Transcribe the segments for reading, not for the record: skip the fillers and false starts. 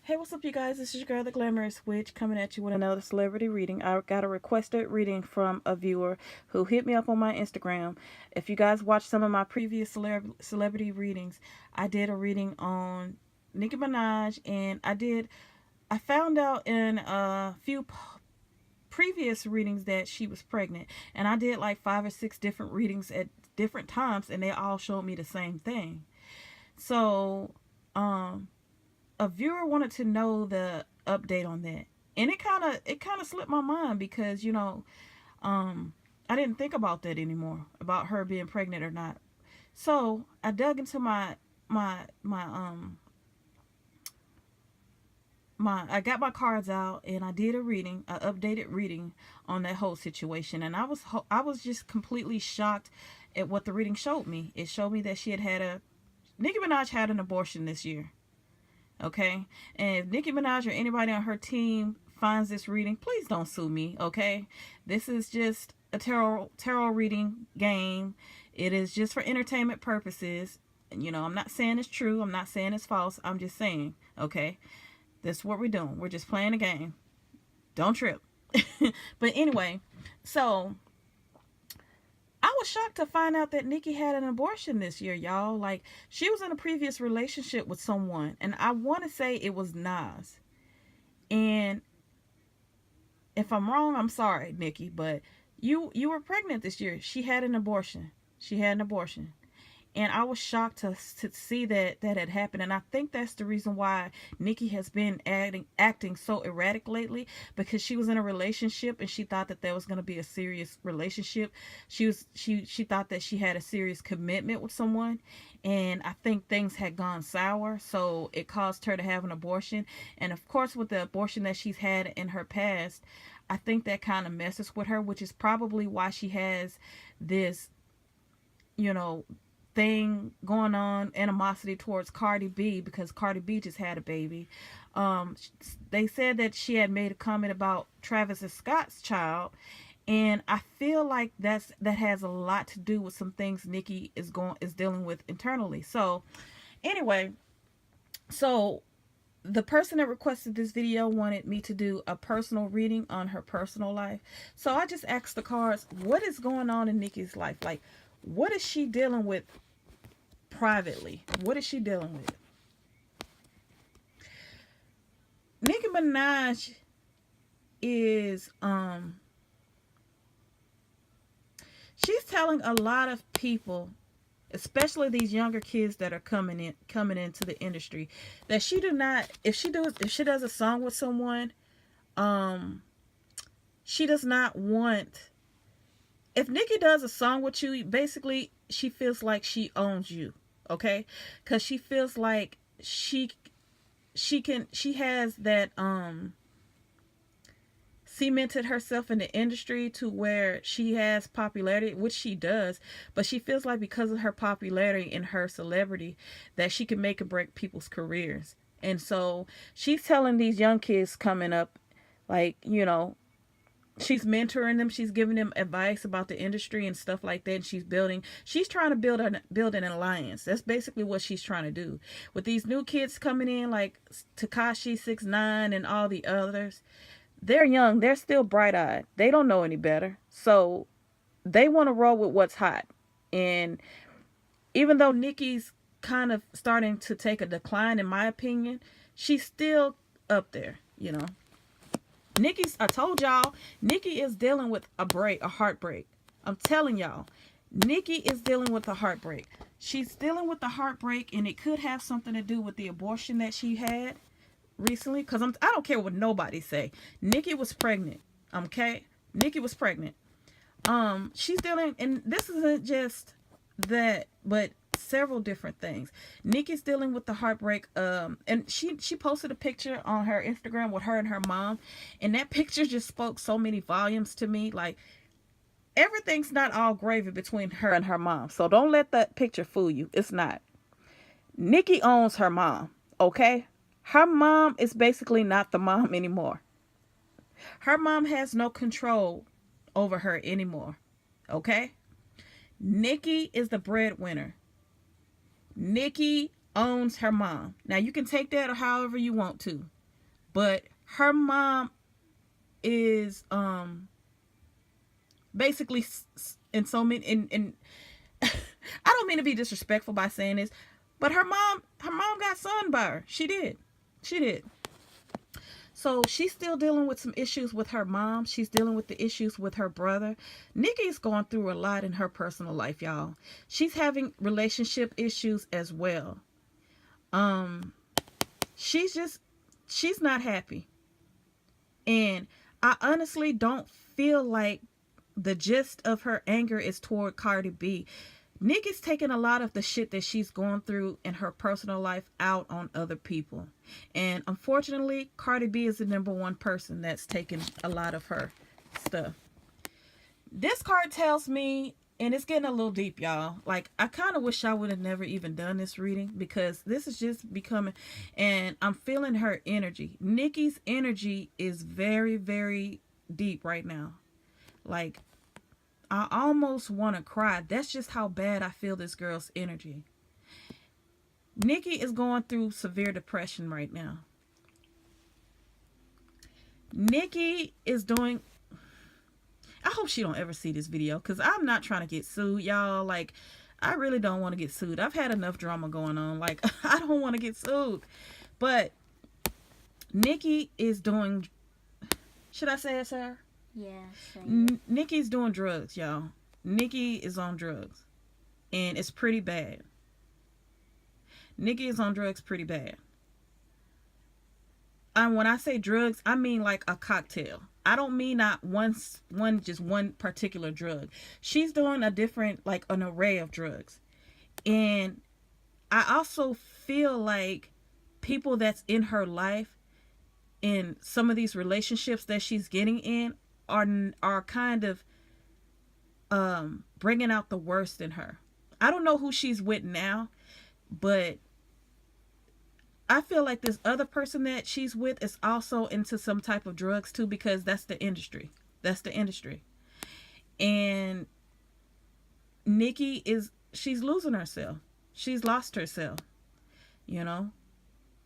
Hey, what's up, you guys? This is your girl, the Glamorous Witch, coming at you with another celebrity reading. I got a requested reading from a viewer who hit me up on my Instagram. If you guys watched some of my previous celebrity readings, I did a reading on Nicki Minaj, and I found out in a few previous readings that she was pregnant, and I did like 5 or 6 different readings at different times, and they all showed me the same thing. So, um, a viewer wanted to know the update on that, and it kind of slipped my mind because um I didn't think about that anymore, about her being pregnant or not. So I dug into my I got my cards out, and I did a reading, an updated reading on that whole situation, and I was just completely shocked at what the reading showed me. It showed me that Nicki Minaj had an abortion this year. Okay, and if Nicki Minaj or anybody on her team finds this reading, please don't sue me. Okay, this is just a tarot reading game. It is just for entertainment purposes. And, I'm not saying it's true, I'm not saying it's false, I'm just saying, okay, that's what we're doing. We're just playing a game. Don't trip. But anyway, so I was shocked to find out that Nicki had an abortion this year, y'all. Like, she was in a previous relationship with someone, and I want to say it was Nas. And if I'm wrong, I'm sorry, Nicki, but you were pregnant this year. She had an abortion. She had an abortion. And I was shocked to see that had happened. And I think that's the reason why Nicki has been acting so erratic lately, because she was in a relationship and she thought that there was going to be a serious relationship. She thought that she had a serious commitment with someone, and I think things had gone sour, so it caused her to have an abortion. And of course, with the abortion that she's had in her past, I think that kind of messes with her, which is probably why she has this, you know, thing going on, animosity towards Cardi B, because Cardi B just had a baby. Um, they said that she had made a comment about Travis Scott's child, and I feel like that has a lot to do with some things Nicki is dealing with internally. So anyway, so the person that requested this video wanted me to do a personal reading on her personal life. So I just asked the cards, what is going on in Nicki's life? Like, what is she dealing with privately? What is she dealing with? Nicki Minaj is she's telling a lot of people, especially these younger kids that are coming into the industry, that she do not, if she does a song with someone, um she does not want, if Nicki does a song with you, basically she feels like she owns you, okay? Because she feels like she has that cemented herself in the industry to where she has popularity, which she does, but she feels like because of her popularity and her celebrity that she can make or break people's careers. And so she's telling these young kids coming up, like, she's mentoring them, she's giving them advice about the industry and stuff like that, and she's trying to build an alliance. That's basically what she's trying to do with these new kids coming in, like Tekashi 6ix9ine and all the others. They're young, they're still bright-eyed, they don't know any better, so they want to roll with what's hot. And even though Nicki's kind of starting to take a decline, in my opinion, she's still up there. I told y'all, Nicki is dealing with a heartbreak. I'm telling y'all, Nicki is dealing with a heartbreak. She's dealing with the heartbreak, and it could have something to do with the abortion that she had recently. Because I don't care what nobody say. Nicki was pregnant. Okay? Nicki was pregnant. She's dealing, and this isn't just that, but several different things. Nicki's dealing with the heartbreak, and she posted a picture on her Instagram with her and her mom, and that picture just spoke so many volumes to me. Like, everything's not all gravy between her and her mom, so don't let that picture fool you. It's not. Nicki owns her mom, okay? Her mom is basically not the mom anymore. Her mom has no control over her anymore, okay? Nicki is the breadwinner. Nicki owns her mom. Now, you can take that however you want to. But her mom is basically in so many in I don't mean to be disrespectful by saying this, but her mom got sunned by her. She did. So she's still dealing with some issues with her mom. She's dealing with the issues with her brother. Nikki's going through a lot in her personal life, y'all. She's having relationship issues as well. She's not happy. And I honestly don't feel like the gist of her anger is toward Cardi B. Nicki's taking a lot of the shit that she's going through in her personal life out on other people. And unfortunately, Cardi B is the number one person that's taking a lot of her stuff. This card tells me, and it's getting a little deep, y'all. Like, I kind of wish I would have never even done this reading, because this is just becoming, and I'm feeling her energy. Nicki's energy is very, very deep right now. Like, I almost want to cry. That's just how bad I feel this girl's energy. Nicki is going through severe depression right now. Nicki is doing... I hope she don't ever see this video, because I'm not trying to get sued, y'all. Like, I really don't want to get sued. I've had enough drama going on. Like, I don't want to get sued. But Nicki is doing... Should I say it, Sarah? Yeah. Nicki's doing drugs, y'all. Nicki is on drugs. And it's pretty bad. Nicki is on drugs pretty bad. And when I say drugs, I mean like a cocktail. I don't mean not just one particular drug. She's doing a different, like an array of drugs. And I also feel like people that's in her life, in some of these relationships that she's getting in, are kind of bringing out the worst in her. I don't know who she's with now, but I feel like this other person that she's with is also into some type of drugs too, because that's the industry. That's the industry. And Nicki she's losing herself. She's lost herself. You know?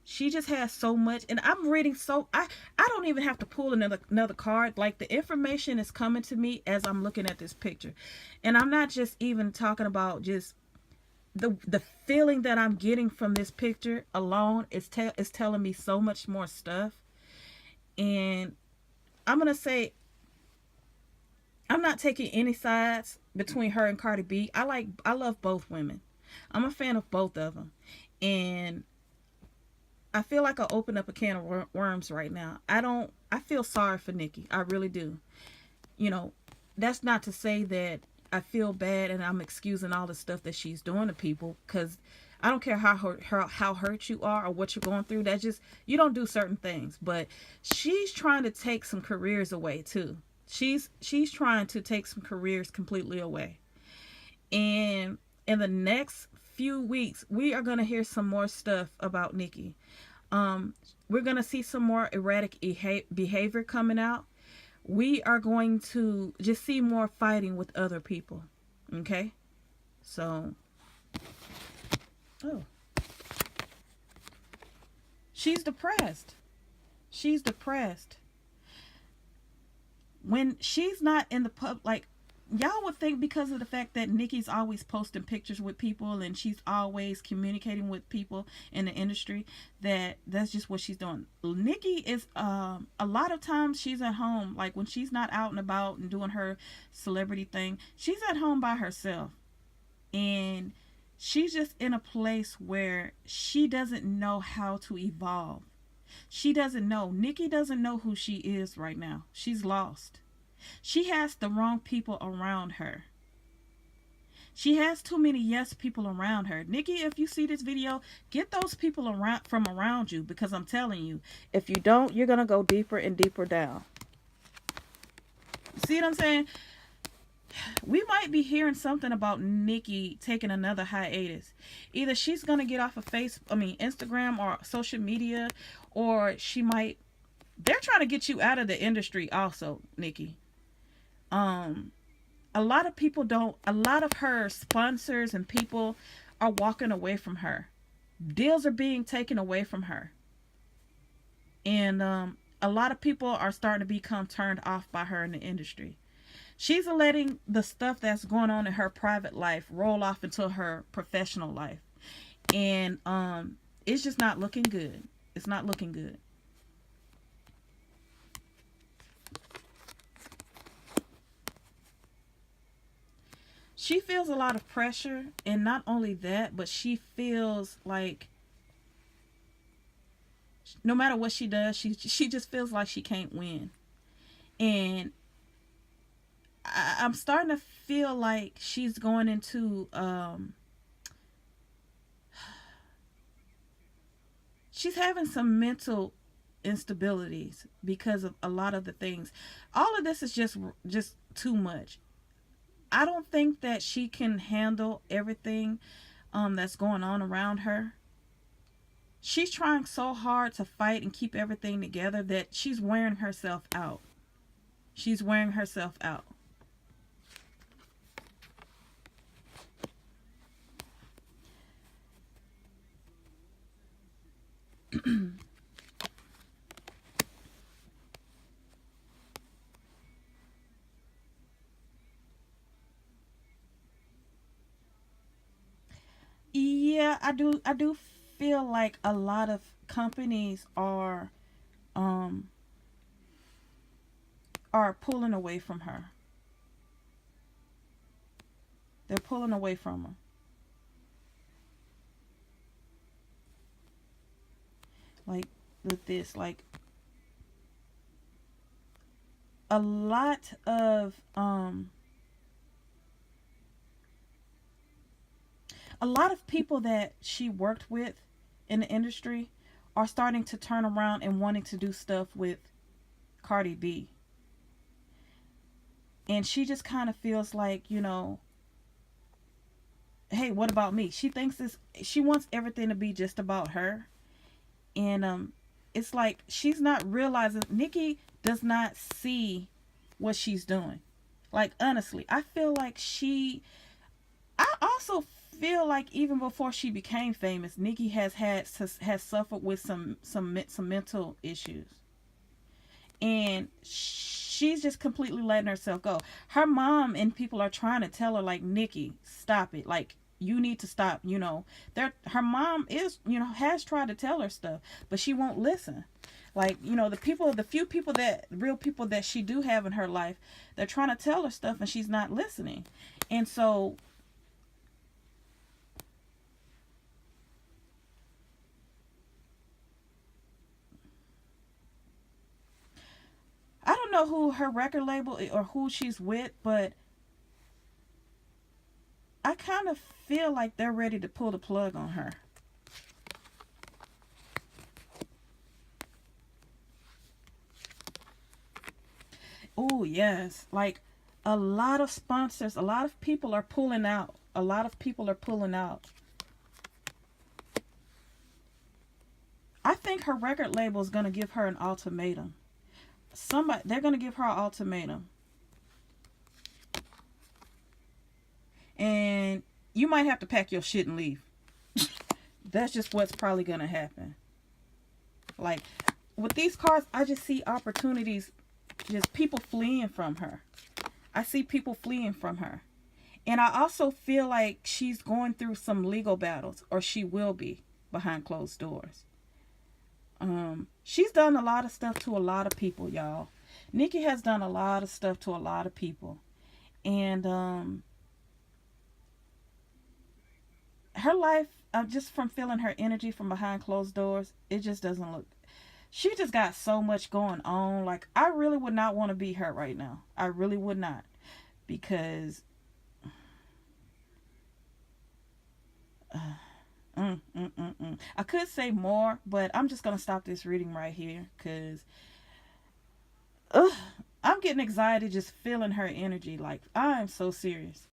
She just has so much, and I'm reading I don't even have to pull another card. Like, the information is coming to me as I'm looking at this picture. And I'm not just even talking about just the feeling that I'm getting from this picture alone is telling me so much more stuff. And I'm going to say, I'm not taking any sides between her and Cardi B. I love both women. I'm a fan of both of them. And I feel like I opened up a can of worms right now. I feel sorry for Nicki. I really do. You know, that's not to say that I feel bad and I'm excusing all the stuff that she's doing to people, because I don't care how hurt you are or what you're going through. That's just, you don't do certain things. But she's trying to take some careers away too. She's trying to take some careers completely away. And in the next few weeks, we are going to hear some more stuff about Nicki. We're going to see some more erratic behavior coming out. We are going to just see more fighting with other people. Okay? So, she's depressed. She's depressed. When she's not in the like, y'all would think because of the fact that Nicki's always posting pictures with people and she's always communicating with people in the industry, that's just what she's doing. Nicki is, a lot of times she's at home. Like, when she's not out and about and doing her celebrity thing, she's at home by herself. And she's just in a place where she doesn't know how to evolve. She doesn't know. Nicki doesn't know who she is right now. She's lost. She has the wrong people around her. She has too many yes people around her. Nicki, if you see this video, get those people around you, because I'm telling you, if you don't, you're going to go deeper and deeper down. See what I'm saying? We might be hearing something about Nicki taking another hiatus. Either she's going to get off of Instagram or social media, or they're trying to get you out of the industry also, Nicki. A lot of her sponsors and people are walking away from her. Deals are being taken away from her. And a lot of people are starting to become turned off by her in the industry. She's letting the stuff that's going on in her private life roll off into her professional life. And it's just not looking good. It's not looking good. She feels a lot of pressure, and not only that, but she feels like no matter what she does, she just feels like she can't win. And I'm starting to feel like she's going into she's having some mental instabilities because of a lot of the things. All of this is just too much. I don't think that she can handle everything that's going on around her. She's trying so hard to fight and keep everything together that she's wearing herself out. She's wearing herself out. Yeah, I do feel like a lot of companies um are pulling away from her. They're pulling away from her. Like with this, like a lot of people that she worked with in the industry are starting to turn around and wanting to do stuff with Cardi B. And she just kind of feels like, hey, what about me? She wants everything to be just about her. And it's like she's not realizing Nicki does not see what she's doing. Like honestly, I also feel like even before she became famous, Nicki has suffered with some mental issues, and she's just completely letting herself go. Her mom and people are trying to tell her like, Nicki, stop it. Like you need to stop. Her mom has tried to tell her stuff, but she won't listen. Like the few people that real people that she do have in her life, they're trying to tell her stuff and she's not listening. And so I don't know who her record label or who she's with, but I kind of feel like they're ready to pull the plug on her. Oh, yes. Like a lot of sponsors, a lot of people are pulling out. A lot of people are pulling out. I think her record label is going to give her an ultimatum. They're going to give her an ultimatum. And you might have to pack your shit and leave. That's just what's probably going to happen. Like with these cards, I just see opportunities, just people fleeing from her. I see people fleeing from her. And I also feel like she's going through some legal battles, or she will be behind closed doors. She's done a lot of stuff to a lot of people, y'all. Nicki has done a lot of stuff to a lot of people. And her life, just from feeling her energy from behind closed doors, it just doesn't look. She just got so much going on. Like, I really would not want to be her right now. I really would not. Because I could say more, but I'm just going to stop this reading right here because I'm getting anxiety just feeling her energy. Like, I am so serious.